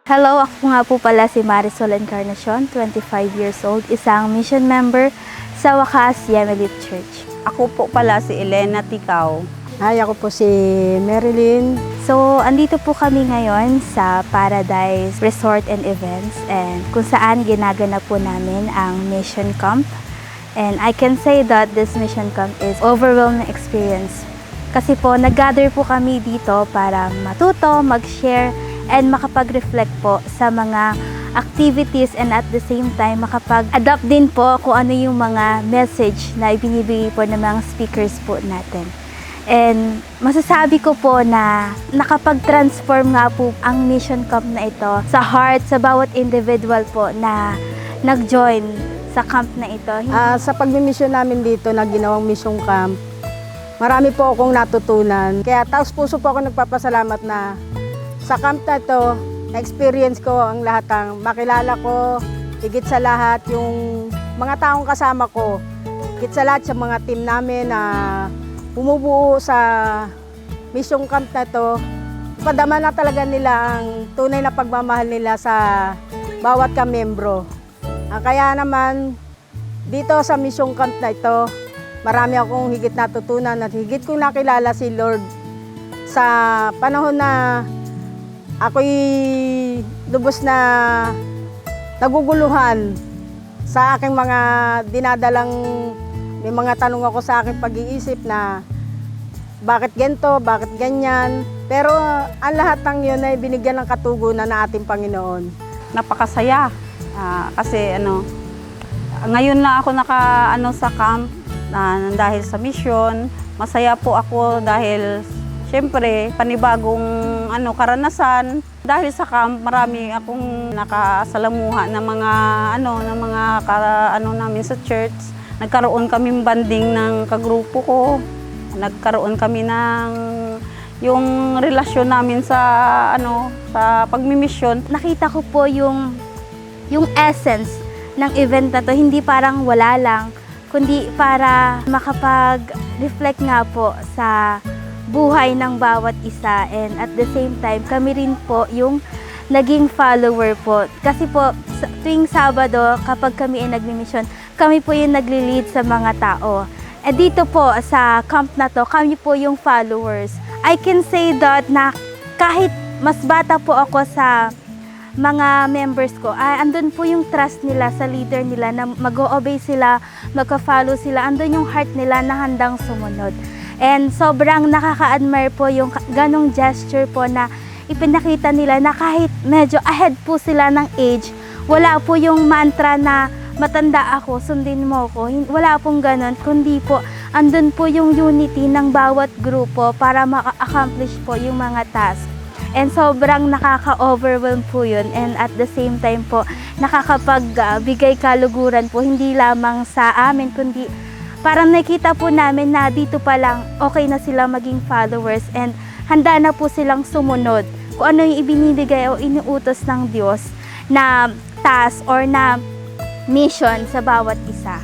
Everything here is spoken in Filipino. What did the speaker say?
Hello, ako nga po pala si Marisol Encarnacion, 25 years old, isang mission member sa Wakas Yemelit Church. Ako po pala si Elena Ticao. Hi, ako po si Marilyn. So, andito po kami ngayon sa Paradise Resort and Events and kung saan ginaganap po namin ang mission camp. And I can say that this mission camp is overwhelming experience. Kasi po, nag-gather po kami dito para matuto, mag-share, and makapag-reflect po sa mga activities and at the same time makapag-adapt din po kung ano yung mga message na ibinibigay po ng mga speakers po natin. And masasabi ko po na nakapag-transform nga po ang mission camp na ito sa heart sa bawat individual po na nag-join sa camp na ito. Sa pagmimisyon namin dito na ginawang mission camp, marami po akong natutunan. Kaya taos puso po ako nagpapasalamat na sa camp na ito, na-experience ko ang lahat ng makilala ko, higit sa lahat yung mga taong kasama ko, higit sa lahat sa mga team namin na bumubuo sa mission camp na ito. Padama na talaga nila ang tunay na pagmamahal nila sa bawat kamembro. Kaya naman, dito sa mission camp na ito, marami akong higit natutunan at higit kong nakilala si Lord sa panahon na ako'y lubos na naguguluhan sa aking mga dinadalang, may mga tanong ako sa aking pag-iisip na bakit ganito, bakit ganyan. Pero ang lahat ng yun ay binigyan ng katugunan ng ating Panginoon. Napakasaya kasi ngayon lang ako sa camp dahil sa mission. Masaya po ako dahil siyempre, panibagong karanasan. Dahil sa camp, marami akong nakasalamuha ng mga namin sa church. Nagkaroon kami banding ng kagrupo ko. Nagkaroon kami ng yung relasyon namin sa sa pagmimisyon. Nakita ko po yung essence ng event na to, hindi parang wala lang, kundi para makapag-reflect nga po sa buhay ng bawat isa, and at the same time kami rin po yung naging follower po. Kasi po tuwing Sabado kapag kami ay nagmi-mission, kami po yung nagli-lead sa mga tao. At dito po sa camp na to, kami po yung followers. I can say that na kahit mas bata po ako sa mga members ko, andun po yung trust nila sa leader nila na mag-o-obey sila, magka-follow sila, andun yung heart nila na handang sumunod. And sobrang nakaka-admire po yung ganong gesture po na ipinakita nila na kahit medyo ahead po sila ng age, wala po yung mantra na matanda ako, sundin mo ko. Wala pong ganon, kundi po andun po yung unity ng bawat grupo para maka-accomplish po yung mga task. And sobrang nakaka-overwhelm po yun, and at the same time po nakakapagbigay kaluguran po hindi lamang sa amin kundi parang nakita po namin na dito pa lang okay na sila maging followers and handa na po silang sumunod kung ano yung ibinibigay o inuutos ng Diyos na task or na mission sa bawat isa.